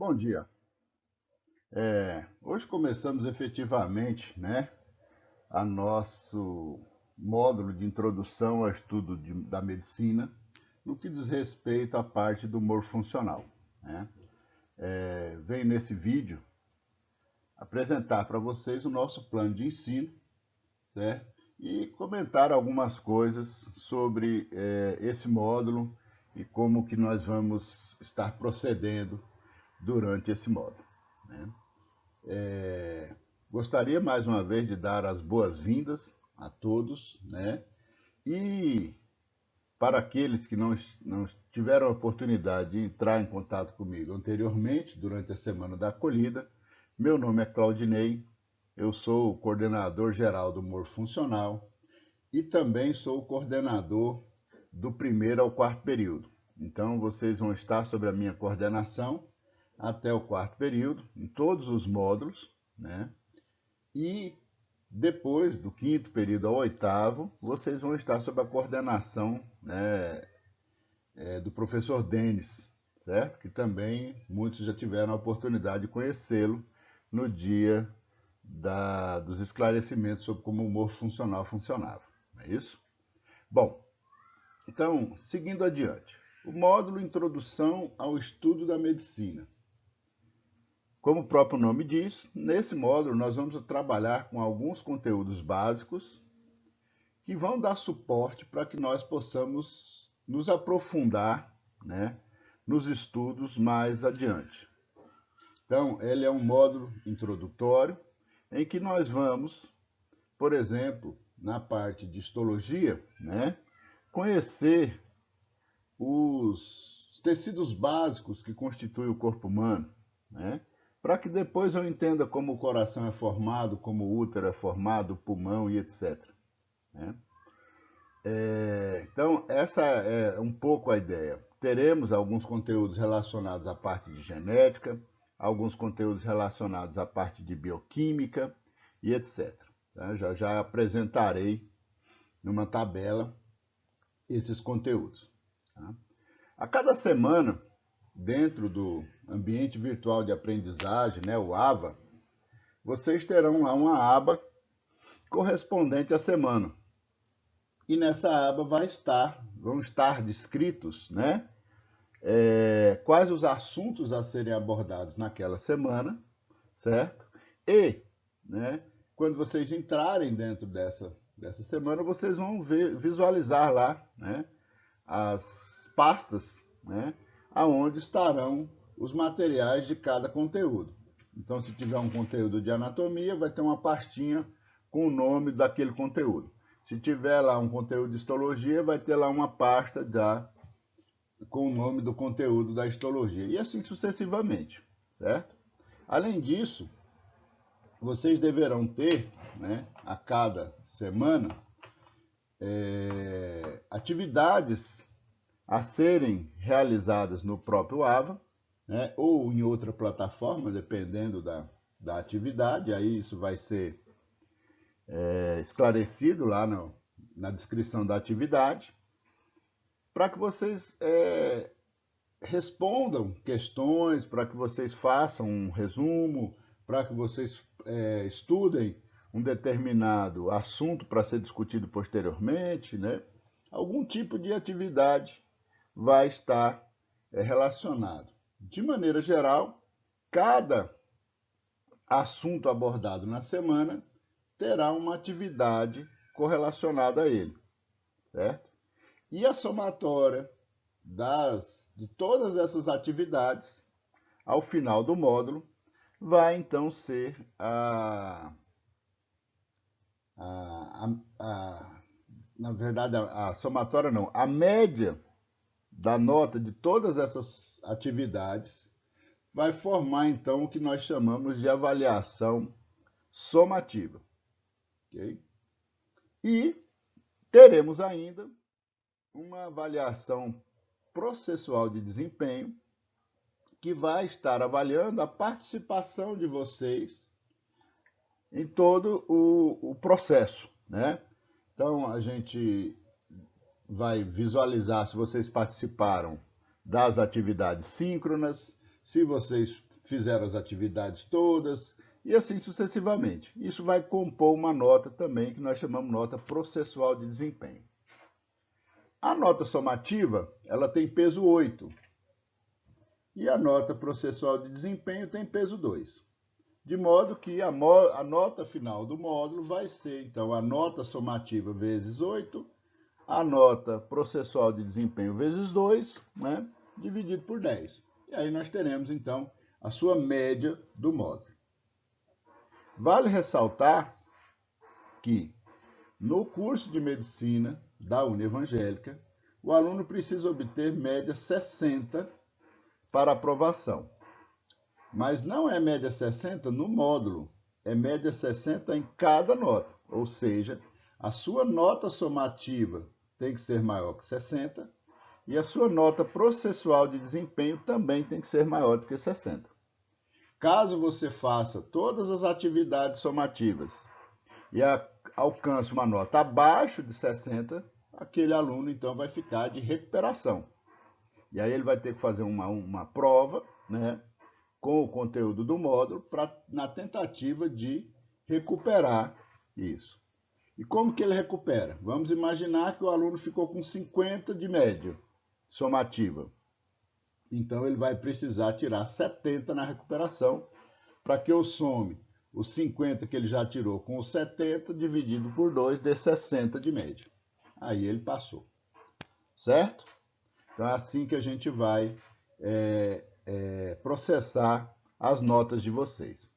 Bom dia. Hoje começamos efetivamente, a nosso módulo de introdução ao estudo da medicina, no que diz respeito à parte do humor funcional, né? Venho nesse vídeo apresentar para vocês o nosso plano de ensino, certo? E comentar algumas coisas sobre esse módulo e como que nós vamos estar procedendo durante esse módulo, né? Gostaria mais uma vez de dar as boas-vindas a todos, né? E para aqueles que não tiveram a oportunidade de entrar em contato comigo anteriormente, durante a Semana da Acolhida, meu nome é Claudinei, eu sou o coordenador geral do Humor Funcional e também sou o coordenador do primeiro ao quarto período. Então, vocês vão estar sob a minha coordenação até o quarto período, em todos os módulos, né? E depois do quinto período ao oitavo, vocês vão estar sob a coordenação, né, do professor Denis, certo? Que também muitos já tiveram a oportunidade de conhecê-lo no dia dos esclarecimentos sobre como o humor funcional funcionava, não é isso? Bom, então, seguindo adiante, o módulo Introdução ao Estudo da Medicina. Como o próprio nome diz, nesse módulo nós vamos trabalhar com alguns conteúdos básicos que vão dar suporte para que nós possamos nos aprofundar, né, nos estudos mais adiante. Então, ele é um módulo introdutório em que nós vamos, por exemplo, na parte de histologia, né, conhecer os tecidos básicos que constituem o corpo humano, né? Para que depois eu entenda como o coração é formado, como o útero é formado, o pulmão e etc, né? Então, essa é um pouco a ideia. Teremos alguns conteúdos relacionados à parte de genética, alguns conteúdos relacionados à parte de bioquímica e etc. Tá? Já apresentarei numa tabela esses conteúdos. Tá? A cada semana, dentro do ambiente virtual de aprendizagem, né, o AVA, vocês terão lá uma aba correspondente à semana. E nessa aba vão estar descritos, né, quais os assuntos a serem abordados naquela semana, certo? E, né, quando vocês entrarem dentro dessa semana, vocês vão visualizar lá, né, as pastas, né, aonde estarão os materiais de cada conteúdo. Então, se tiver um conteúdo de anatomia, vai ter uma pastinha com o nome daquele conteúdo. Se tiver lá um conteúdo de histologia, vai ter lá uma pasta com o nome do conteúdo da histologia. E assim sucessivamente, certo? Além disso, vocês deverão ter, né, a cada semana, atividades a serem realizadas no próprio AVA, né, ou em outra plataforma, dependendo da atividade. Aí isso vai ser esclarecido lá na descrição da atividade, para que vocês respondam questões, para que vocês façam um resumo, para que vocês estudem um determinado assunto para ser discutido posteriormente, né? Algum tipo de atividade vai estar relacionado. De maneira geral, cada assunto abordado na semana terá uma atividade correlacionada a ele, certo? E a somatória de todas essas atividades, ao final do módulo, vai então ser na verdade, a somatória não, a média da nota de todas essas atividades vai formar então o que nós chamamos de avaliação somativa. Okay? E teremos ainda uma avaliação processual de desempenho, que vai estar avaliando a participação de vocês em todo o processo, né? Então, a gente vai visualizar se vocês participaram das atividades síncronas, se vocês fizeram as atividades todas, e assim sucessivamente. Isso vai compor uma nota também, que nós chamamos nota processual de desempenho. A nota somativa, ela tem peso 8, e a nota processual de desempenho tem peso 2. De modo que a nota final do módulo vai ser, então, a nota somativa vezes 8, a nota processual de desempenho vezes 2, né, dividido por 10. E aí nós teremos, então, a sua média do módulo. Vale ressaltar que, no curso de medicina da Unievangélica, o aluno precisa obter média 60 para aprovação. Mas não é média 60 no módulo, é média 60 em cada nota. Ou seja, a sua nota somativa tem que ser maior que 60 e a sua nota processual de desempenho também tem que ser maior do que 60. Caso você faça todas as atividades somativas e alcance uma nota abaixo de 60, aquele aluno então vai ficar de recuperação. E aí ele vai ter que fazer uma prova, né, com o conteúdo do módulo na tentativa de recuperar isso. E como que ele recupera? Vamos imaginar que o aluno ficou com 50 de média somativa. Então ele vai precisar tirar 70 na recuperação para que eu some os 50 que ele já tirou com os 70 dividido por 2 dê 60 de média. Aí ele passou. Certo? Então é assim que a gente vai processar as notas de vocês.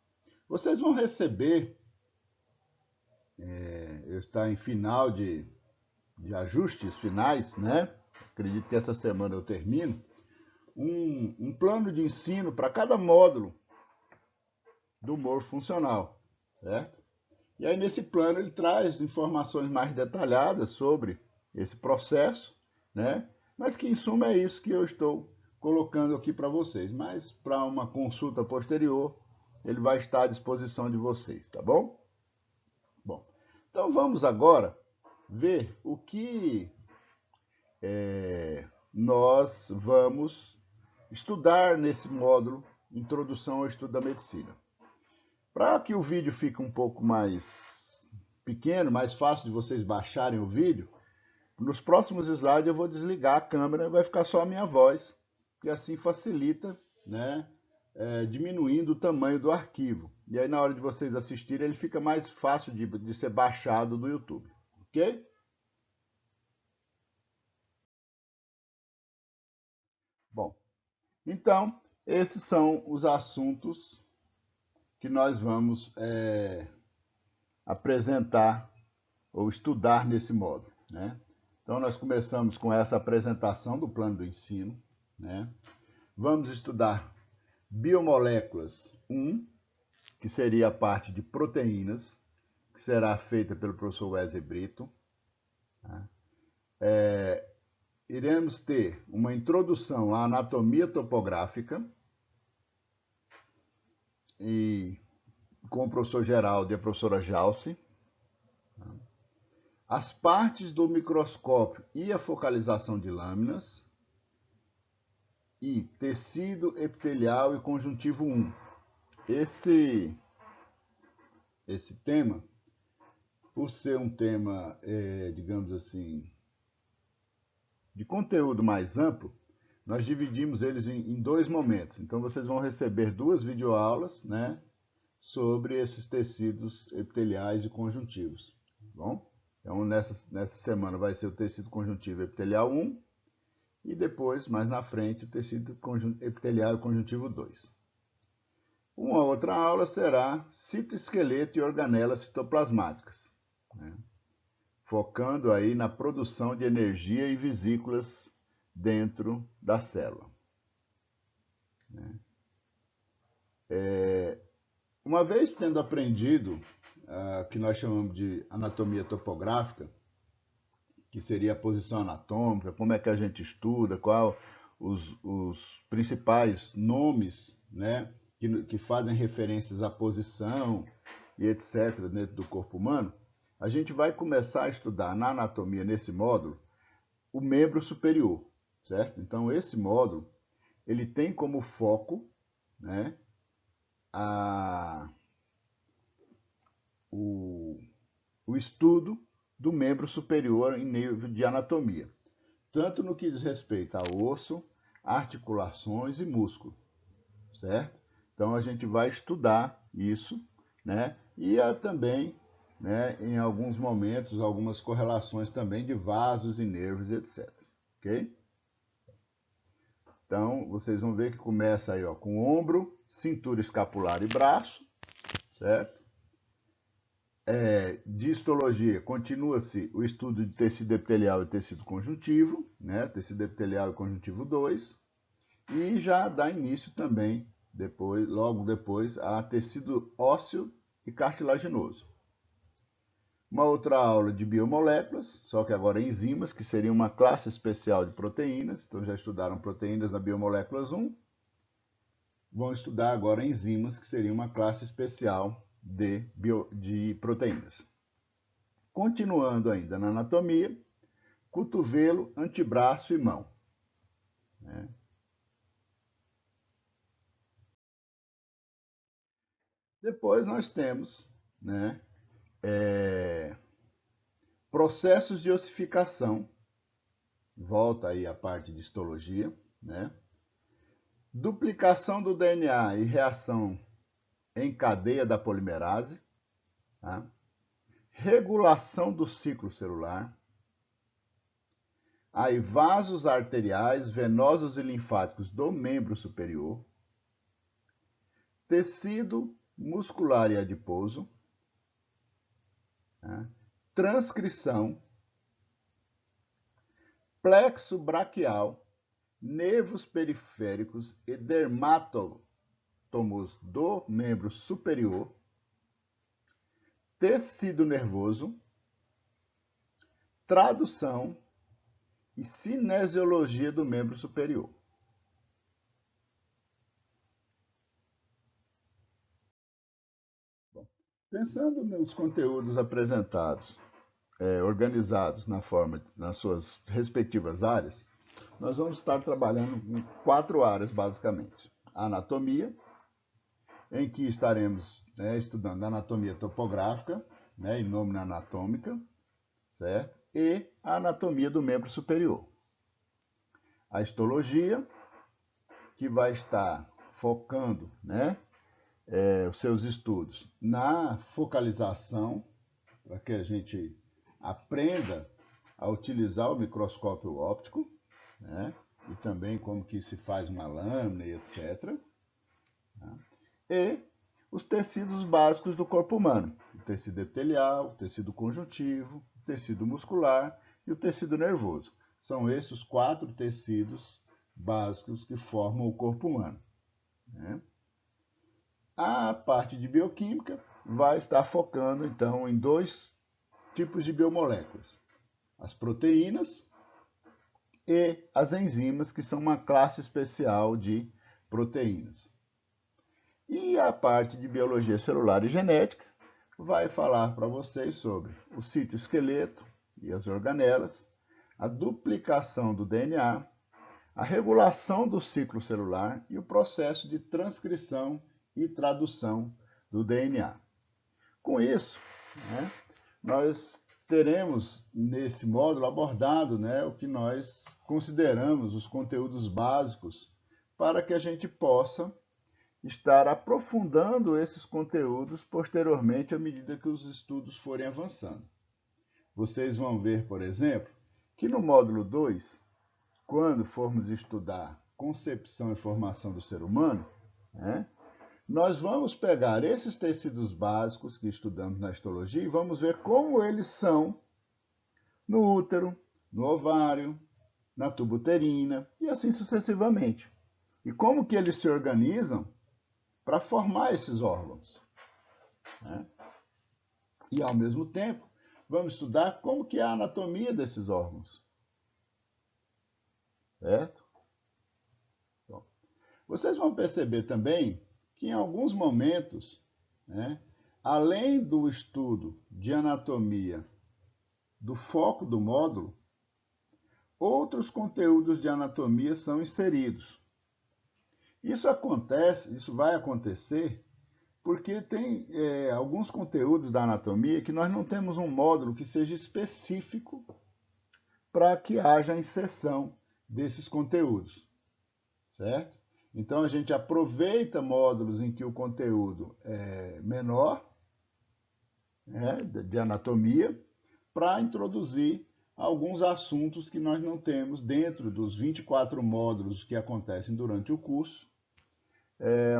Vocês vão receber, está em final de ajustes finais, né? Acredito que essa semana eu termino, um plano de ensino para cada módulo do humor funcional, certo? E aí nesse plano ele traz informações mais detalhadas sobre esse processo, né? Mas que em suma é isso que eu estou colocando aqui para vocês. Mas para uma consulta posterior, ele vai estar à disposição de vocês, tá bom? Bom, então vamos agora ver o que nós vamos estudar nesse módulo Introdução ao Estudo da Medicina. Para que o vídeo fique um pouco mais pequeno, mais fácil de vocês baixarem o vídeo, nos próximos slides eu vou desligar a câmera e vai ficar só a minha voz, e assim facilita, né, diminuindo o tamanho do arquivo. E aí na hora de vocês assistirem ele fica mais fácil de ser baixado do YouTube, ok? Bom, então esses são os assuntos que nós vamos apresentar ou estudar nesse módulo, né? Então nós começamos com essa apresentação do plano do ensino, né? Vamos estudar biomoléculas 1, que seria a parte de proteínas, que será feita pelo professor Wesley Brito. Tá? Iremos ter uma introdução à anatomia topográfica, e com o professor Geraldo e a professora Jalce. As partes do microscópio e a focalização de lâminas, e tecido epitelial e conjuntivo 1. Esse tema, por ser um tema, digamos assim, de conteúdo mais amplo, nós dividimos eles em dois momentos. Então vocês vão receber 2 videoaulas, né, sobre esses tecidos epiteliais e conjuntivos. Tá bom? Então nessa semana vai ser o tecido conjuntivo epitelial 1 e depois, mais na frente, o tecido epitelial e conjuntivo 2. Uma outra aula será citoesqueleto e organelas citoplasmáticas, né, focando aí na produção de energia e vesículas dentro da célula. Uma vez tendo aprendido que nós chamamos de anatomia topográfica, que seria a posição anatômica, como é que a gente estuda, qual os principais nomes, né, que fazem referências à posição e etc. dentro do corpo humano, a gente vai começar a estudar na anatomia, nesse módulo, o membro superior, certo? Então esse módulo, ele tem como foco, né, o estudo do membro superior em nível de anatomia, tanto no que diz respeito ao osso, articulações e músculo, certo? Então a gente vai estudar isso, né? E também, né, em alguns momentos, algumas correlações também de vasos e nervos, etc. Ok? Então vocês vão ver que começa aí, ó, com ombro, cintura escapular e braço, certo? De histologia, continua-se o estudo de tecido epitelial e tecido conjuntivo, né? Tecido epitelial e conjuntivo 2, e já dá início também, logo depois, a tecido ósseo e cartilaginoso. Uma outra aula de biomoléculas, só que agora enzimas, que seria uma classe especial de proteínas. Então já estudaram proteínas na biomoléculas 1, vão estudar agora enzimas, que seria uma classe especial de proteínas. Continuando ainda na anatomia, cotovelo, antebraço e mão, né? Depois nós temos, né, processos de ossificação, volta aí a parte de histologia, né? Duplicação do DNA e reação em cadeia da polimerase, tá? Regulação do ciclo celular, aí vasos arteriais, venosos e linfáticos do membro superior, tecido muscular e adiposo, tá? Transcrição, plexo braquial, nervos periféricos e dermátomos do membro superior, tecido nervoso, tradução e cinesiologia do membro superior. Bom, pensando nos conteúdos apresentados, organizados nas suas respectivas áreas, nós vamos estar trabalhando em 4 áreas, basicamente. A anatomia, em que estaremos, né, estudando a anatomia topográfica, né, e nômina anatômica, certo? E a anatomia do membro superior. A histologia, que vai estar focando, né, os seus estudos na focalização, para que a gente aprenda a utilizar o microscópio óptico, né, e também como que se faz uma lâmina e etc. Tá? E os tecidos básicos do corpo humano, o tecido epitelial, o tecido conjuntivo, o tecido muscular e o tecido nervoso. São esses os 4 tecidos básicos que formam o corpo humano, né? A parte de bioquímica vai estar focando, então, em 2 tipos de biomoléculas: as proteínas e as enzimas, que são uma classe especial de proteínas. E a parte de biologia celular e genética vai falar para vocês sobre o citoesqueleto e as organelas, a duplicação do DNA, a regulação do ciclo celular e o processo de transcrição e tradução do DNA. Com isso, né, nós teremos nesse módulo abordado, né, o que nós consideramos os conteúdos básicos para que a gente possa estar aprofundando esses conteúdos posteriormente à medida que os estudos forem avançando. Vocês vão ver, por exemplo, que no módulo 2, quando formos estudar concepção e formação do ser humano, né, nós vamos pegar esses tecidos básicos que estudamos na histologia e vamos ver como eles são no útero, no ovário, na tuba uterina e assim sucessivamente. E como que eles se organizam para formar esses órgãos, né? E, ao mesmo tempo, vamos estudar como que é a anatomia desses órgãos, certo? Bom, vocês vão perceber também que, em alguns momentos, né, além do estudo de anatomia do foco do módulo, outros conteúdos de anatomia são inseridos. Isso vai acontecer Porque tem alguns conteúdos da anatomia que nós não temos um módulo que seja específico para que haja inserção desses conteúdos, certo? Então a gente aproveita módulos em que o conteúdo é menor, né, de anatomia, para introduzir alguns assuntos que nós não temos dentro dos 24 módulos que acontecem durante o curso,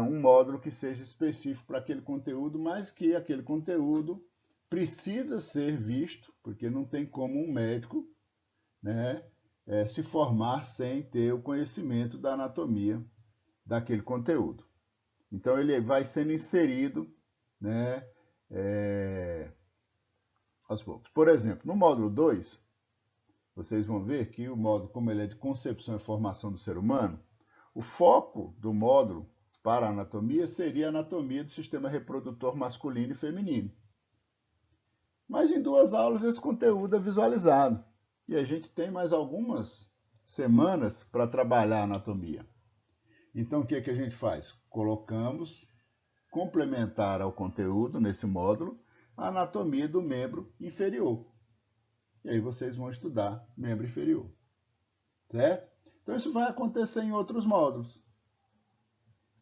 um módulo que seja específico para aquele conteúdo, mas que aquele conteúdo precisa ser visto, porque não tem como um médico, né, se formar sem ter o conhecimento da anatomia daquele conteúdo. Então ele vai sendo inserido, né, aos poucos. Por exemplo, no módulo 2, vocês vão ver que o módulo, como ele é de concepção e formação do ser humano, o foco do módulo para a anatomia seria a anatomia do sistema reprodutor masculino e feminino. Mas em 2 aulas esse conteúdo é visualizado. E a gente tem mais algumas semanas para trabalhar a anatomia. Então o que a gente faz? Colocamos, complementar ao conteúdo nesse módulo, a anatomia do membro inferior. E aí vocês vão estudar membro inferior. Certo? Então isso vai acontecer em outros módulos,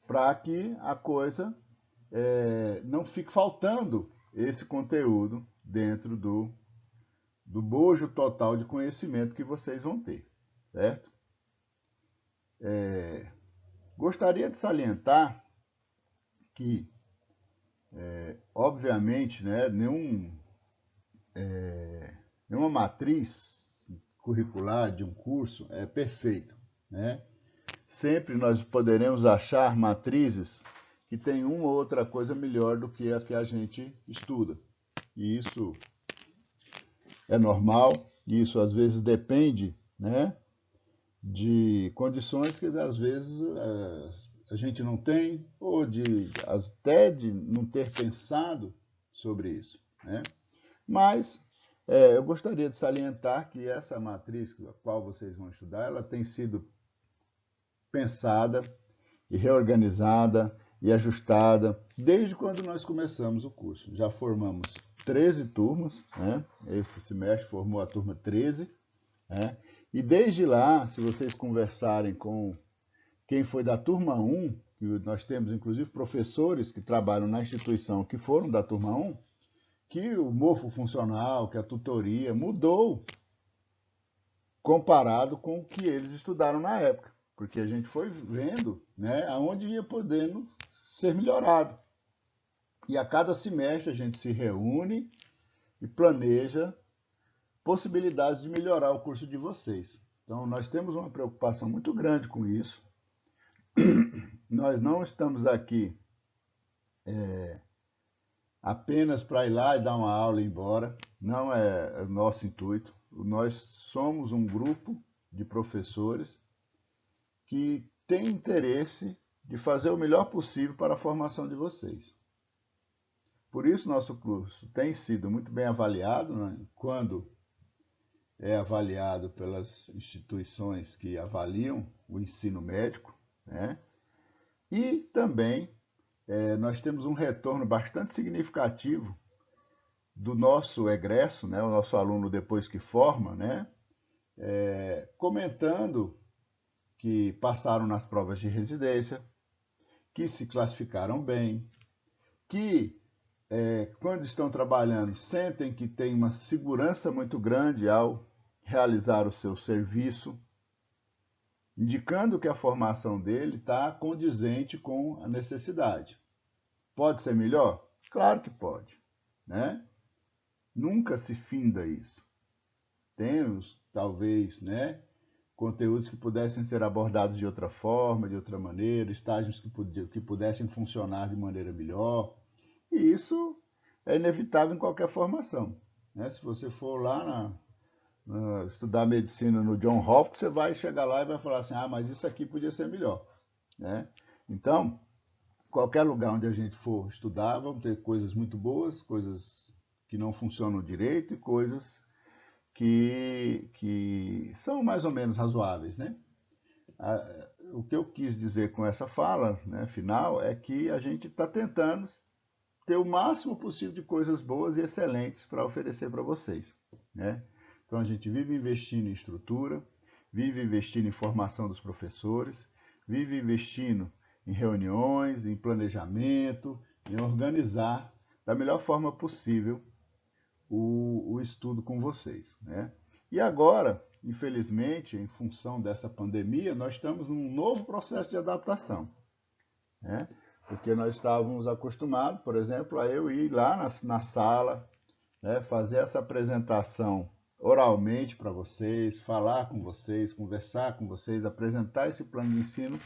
para que a coisa não fique faltando esse conteúdo dentro do bojo total de conhecimento que vocês vão ter, certo? Gostaria de salientar que, obviamente, né, nenhuma matriz curricular de um curso é perfeita, né? Sempre nós poderemos achar matrizes que tem uma ou outra coisa melhor do que a que a gente estuda. E isso é normal, e isso às vezes depende, né, de condições que às vezes a gente não tem, ou até de não ter pensado sobre isso, né? Mas eu gostaria de salientar que essa matriz, a qual vocês vão estudar, ela tem sido pensada e reorganizada e ajustada desde quando nós começamos o curso. Já formamos 13 turmas, né? Esse semestre formou a turma 13, né? E desde lá, se vocês conversarem com quem foi da turma 1, que nós temos inclusive professores que trabalham na instituição que foram da turma 1, que o mofo funcional, que a tutoria mudou comparado com o que eles estudaram na época, porque a gente foi vendo, né, aonde ia podendo ser melhorado. E a cada semestre a gente se reúne e planeja possibilidades de melhorar o curso de vocês. Então nós temos uma preocupação muito grande com isso. Nós não estamos aqui apenas para ir lá e dar uma aula e ir embora, não é o nosso intuito. Nós somos um grupo de professores que tem interesse de fazer o melhor possível para a formação de vocês. Por isso, nosso curso tem sido muito bem avaliado, né? Quando é avaliado pelas instituições que avaliam o ensino médico, né? E também nós temos um retorno bastante significativo do nosso egresso, né? O nosso aluno depois que forma, né? Comentando que passaram nas provas de residência, que se classificaram bem, que quando estão trabalhando sentem que tem uma segurança muito grande ao realizar o seu serviço, indicando que a formação dele está condizente com a necessidade. Pode ser melhor? Claro que pode, né? Nunca se finda isso. Temos, talvez, né, conteúdos que pudessem ser abordados de outra forma, de outra maneira, estágios que pudessem funcionar de maneira melhor. E isso é inevitável em qualquer formação, né? Se você for lá estudar medicina no John Hopkins, você vai chegar lá e vai falar assim, mas isso aqui podia ser melhor, né? Então, qualquer lugar onde a gente for estudar, vamos ter coisas muito boas, coisas que não funcionam direito e coisas que são mais ou menos razoáveis, né? O que eu quis dizer com essa fala, né, final, é que a gente está tentando ter o máximo possível de coisas boas e excelentes para oferecer para vocês, né? Então a gente vive investindo em estrutura, vive investindo em formação dos professores, vive investindo em reuniões, em planejamento, em organizar da melhor forma possível o estudo com vocês, né? E agora, infelizmente, em função dessa pandemia, nós estamos num novo processo de adaptação, né? Porque nós estávamos acostumados, por exemplo, a eu ir lá na sala, né, fazer essa apresentação oralmente para vocês, falar com vocês, conversar com vocês, apresentar esse plano de ensino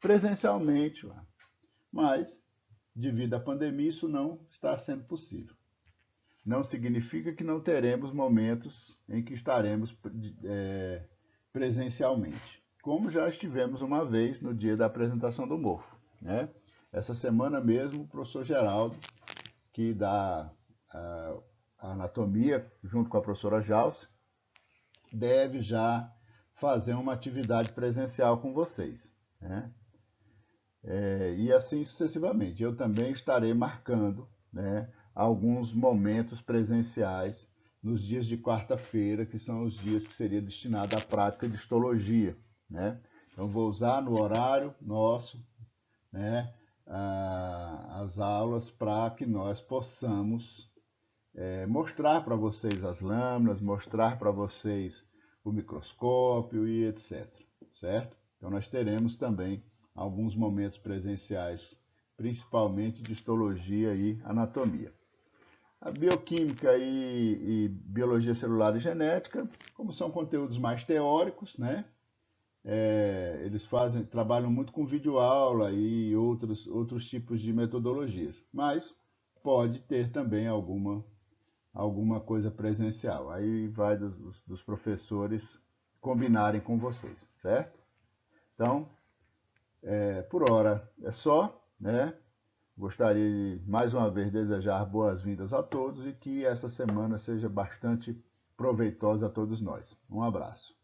presencialmente lá. Mas, devido à pandemia, isso não está sendo possível. Não significa que não teremos momentos em que estaremos presencialmente, como já estivemos uma vez no dia da apresentação do Morfo, né? Essa semana mesmo, o professor Geraldo, que dá a anatomia, junto com a professora Jalce, deve já fazer uma atividade presencial com vocês, né? E assim sucessivamente. Eu também estarei marcando, né, alguns momentos presenciais nos dias de quarta-feira, que são os dias que seria destinado à prática de histologia, né? Então vou usar no horário nosso, né, as aulas para que nós possamos mostrar para vocês as lâminas, mostrar para vocês o microscópio e etc. Certo? Então nós teremos também alguns momentos presenciais, principalmente de histologia e anatomia. A bioquímica e biologia celular e genética, como são conteúdos mais teóricos, né? Eles trabalham muito com videoaula e outros tipos de metodologias, mas pode ter também alguma coisa presencial. Aí vai dos professores combinarem com vocês, certo? Então, por hora é só, né? Gostaria de mais uma vez desejar boas-vindas a todos e que essa semana seja bastante proveitosa a todos nós. Um abraço.